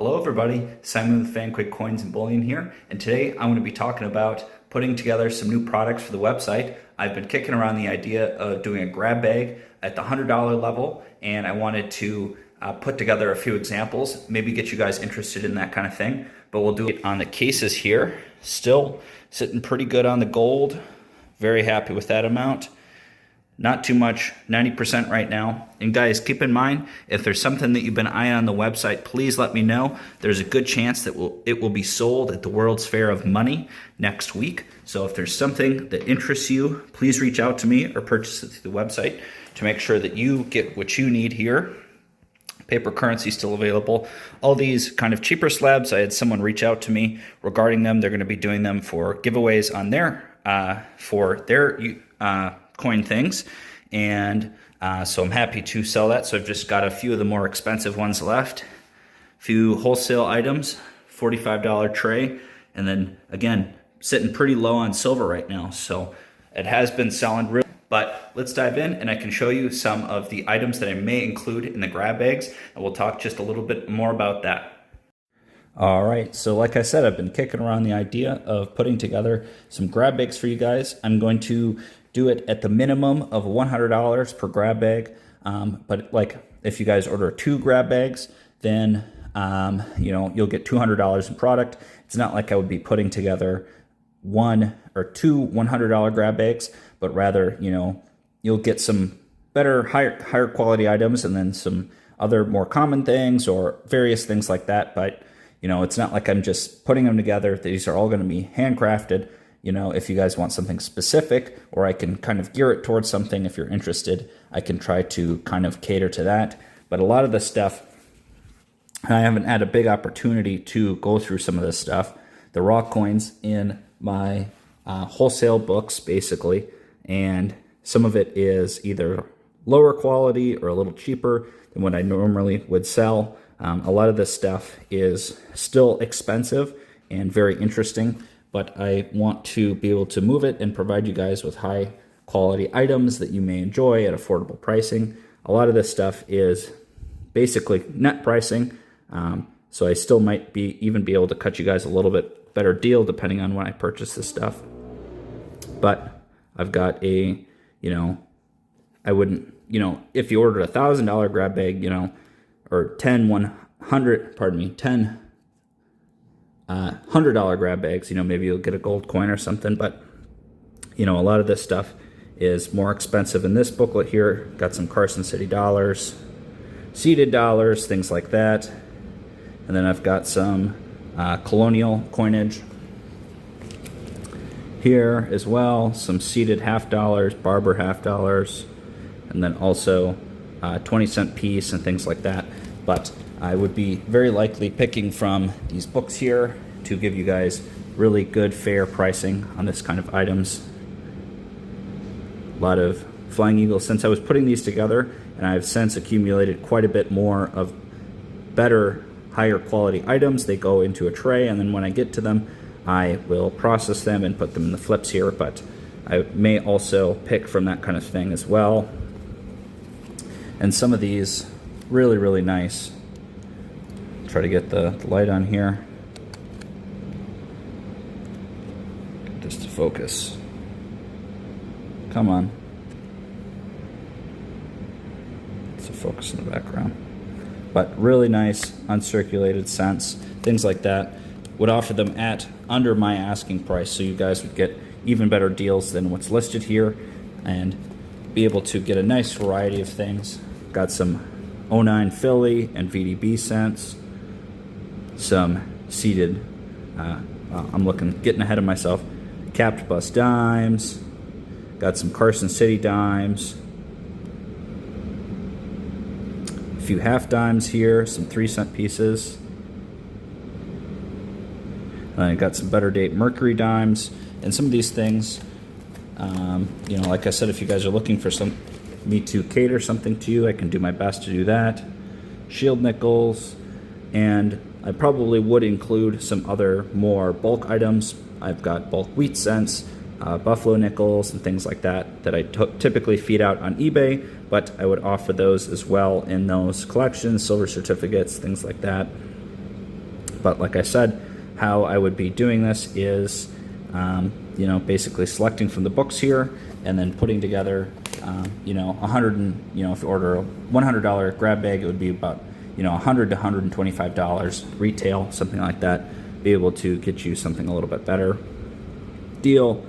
Hello everybody, Simon with Quigg Coins and Bullion here, and today I'm going to be talking about putting together some new products for the website. I've been kicking around the idea of doing a grab bag at the $100 level, and I wanted to put together a few examples, maybe get you guys interested in that kind of thing, but we'll do it on the cases here. Still sitting pretty good on the gold, very happy with that amount. Not too much, 90% right now. And guys, keep in mind, if there's something that you've been eyeing on the website, please let me know. There's a good chance that it will be sold at the World's Fair of Money next week. So if there's something that interests you, please reach out to me or purchase it through the website to make sure that you get what you need here. Paper currency still available. All these kind of cheaper slabs, I had someone reach out to me regarding them. They're going to be doing them for giveaways on their coin things, and so I'm happy to sell that. So I've just got a few of the more expensive ones left, a few wholesale items, $45 tray, and then again sitting pretty low on silver right now, so it has been selling real. But let's dive in and I can show you some of the items that I may include in the grab bags, and we'll talk just a little bit more about that. All right, so like I said, I've been kicking around the idea of putting together some grab bags for you guys. I'm going to do it at the minimum of $100 per grab bag, but like if you guys order 2 grab bags, then you'll get $200 in product. It's not like I would be putting together 1 or 2 $100 grab bags, but rather you'll get some better, higher quality items, and then some other more common things or various things like that. But it's not like I'm just putting them together. These are all going to be handcrafted. If you guys want something specific, or I can kind of gear it towards something, if you're interested, I can try to kind of cater to that. But a lot of the stuff, I haven't had a big opportunity to go through some of this stuff. The raw coins in my wholesale books, basically, and some of it is either lower quality or a little cheaper than what I normally would sell. A lot of this stuff is still expensive and very interesting, but I want to be able to move it and provide you guys with high quality items that you may enjoy at affordable pricing. A lot of this stuff is basically net pricing, so I still might even be able to cut you guys a little bit better deal depending on when I purchase this stuff. But I've got I wouldn't, if you ordered $1,000 grab bag, or 10 $100 grab bags, maybe you'll get a gold coin or something. But a lot of this stuff is more expensive. In this booklet here, got some Carson City dollars, seeded dollars, things like that. And then I've got some colonial coinage here as well, some seeded $50, Barber $50, and then also 20-cent piece and things like that. But I would be very likely picking from these books here to give you guys really good, fair pricing on this kind of items. A lot of Flying Eagles. Since I was putting these together, and I've since accumulated quite a bit more of better, higher quality items. They go into a tray, and then when I get to them, I will process them and put them in the flips here, but I may also pick from that kind of thing as well. And some of these, really, really nice. Try to get the light on here. Get this to focus. Come on. It's a focus in the background. But really nice, uncirculated cents, things like that. Would offer them at under my asking price, so you guys would get even better deals than what's listed here and be able to get a nice variety of things. Got some 09 Philly and VDB cents, some seeded, getting ahead of myself, capped bus dimes, got some Carson City dimes, a few half dimes here, some 3-cent pieces. I got some better date Mercury dimes, and some of these things, like I said, if you guys are looking for me to cater something to you, I can do my best to do that. Shield nickels, and I probably would include some other more bulk items. I've got bulk wheat cents, buffalo nickels, and things like that I typically feed out on eBay, but I would offer those as well in those collections, silver certificates, things like that. But like I said, how I would be doing this is, you know, basically selecting from the books here and then putting together, you know, if you order a $100 grab bag, it would be about, you know, $100 to $125 retail, something like that. Be able to get you something a little bit better deal,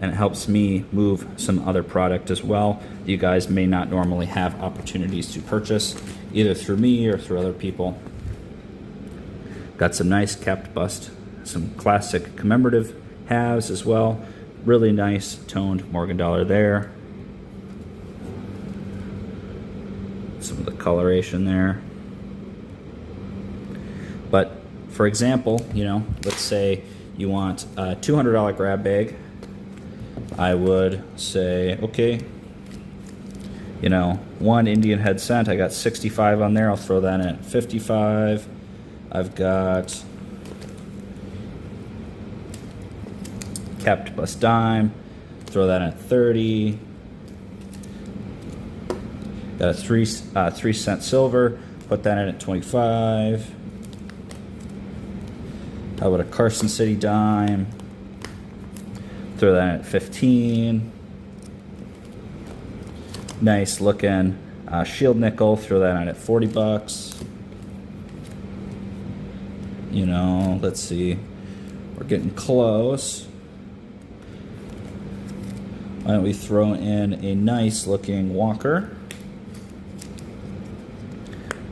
and it helps me move some other product as well. You guys may not normally have opportunities to purchase, either through me or through other people. Got some nice capped bust, some classic commemorative halves as well. Really nice toned Morgan dollar there. Some of the coloration there. But for example, you know, let's say you want a $200 grab bag. I would say, okay, you know, one Indian head cent, I got 65 on there, I'll throw that in at 55. I've got capped bust dime, throw that in at 30. Got a 3 cent silver, put that in at 25. How about a Carson City dime? Throw that in at 15. Nice looking shield nickel, throw that in at 40 bucks. You know, let's see, we're getting close. Why don't we throw in a nice looking Walker?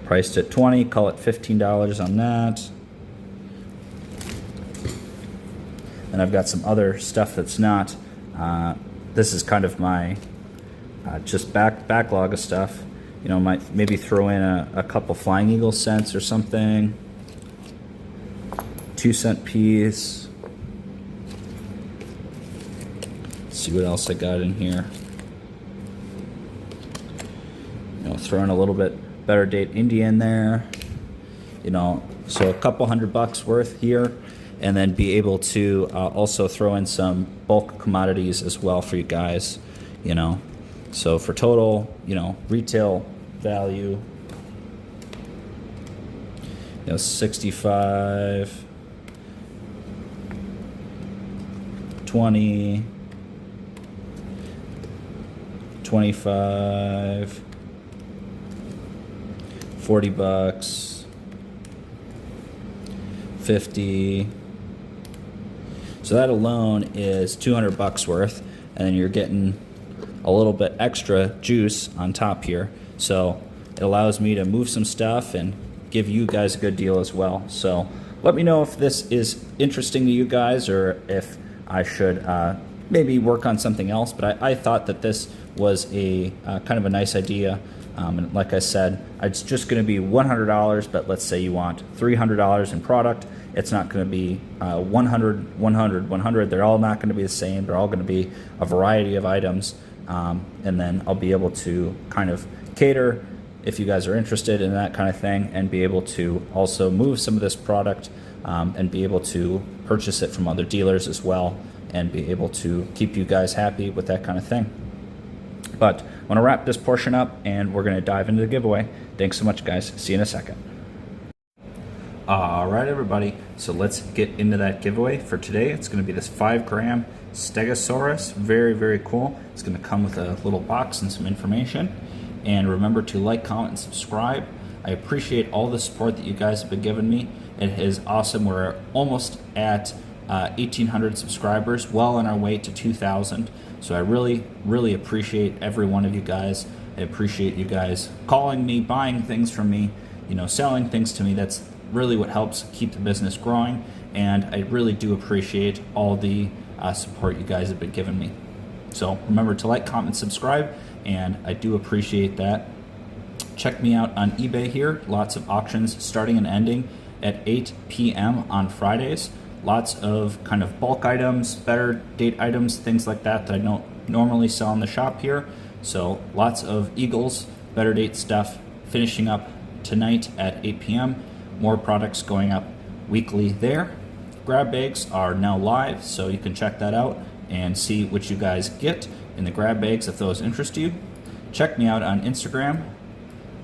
Priced at 20, call it $15 on that. And I've got some other stuff that's not, this is kind of my just backlog of stuff. You know, might maybe throw in a couple Flying Eagle cents or something. 2 cent piece. Let's see what else I got in here. You know, throw in a little bit better date Indian there. You know, so a couple $100 worth here. And then be able to also throw in some bulk commodities as well for you guys, you know. So for total, you know, retail value, you know, 65, 20, 25, 40 bucks, 50. So that alone is 200 bucks worth, and then you're getting a little bit extra juice on top here. So it allows me to move some stuff and give you guys a good deal as well. So let me know if this is interesting to you guys, or if I should maybe work on something else. But I thought that this was a kind of a nice idea. And like I said, it's just going to be $100, but let's say you want $300 in product. It's not going to be 100, 100, 100. They're all not going to be the same. They're all going to be a variety of items. And then I'll be able to kind of cater if you guys are interested in that kind of thing, and be able to also move some of this product and be able to purchase it from other dealers as well, and be able to keep you guys happy with that kind of thing. But I want to wrap this portion up, and we're going to dive into the giveaway. Thanks so much, guys. See you in a second. All right, everybody. So let's get into that giveaway for today. It's going to be this 5-gram Stegosaurus. Very, very cool. It's going to come with a little box and some information. And remember to like, comment, and subscribe. I appreciate all the support that you guys have been giving me. It is awesome. We're almost at 1,800 subscribers, well on our way to 2,000. So I really, really appreciate every one of you guys. I appreciate you guys calling me, buying things from me, you know, selling things to me. That's really what helps keep the business growing. And I really do appreciate all the support you guys have been giving me. So remember to like, comment, subscribe, and I do appreciate that. Check me out on eBay here. Lots of auctions starting and ending at 8 p.m. on Fridays. Lots of kind of bulk items, better date items, things like that that I don't normally sell in the shop here. So lots of Eagles, better date stuff finishing up tonight at 8 p.m. More products going up weekly there. Grab bags are now live, so you can check that out and see what you guys get in the grab bags if those interest you. Check me out on Instagram.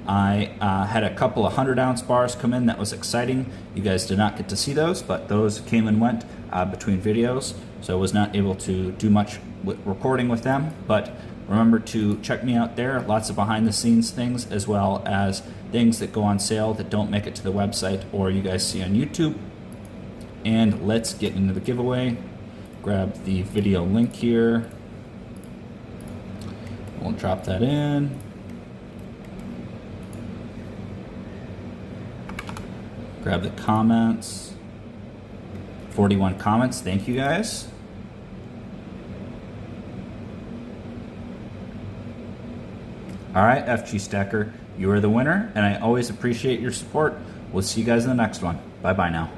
I had a couple of 100-ounce bars come in. That was exciting. You guys did not get to see those, but those came and went between videos, so I was not able to do much recording with them. But remember to check me out there. Lots of behind-the-scenes things, as well as things that go on sale that don't make it to the website or you guys see on YouTube. And let's get into the giveaway. Grab the video link here. We'll drop that in. Grab the comments. 41 comments. Thank you guys. All right, FG Stacker, you are the winner, and I always appreciate your support. We'll see you guys in the next one. Bye-bye now.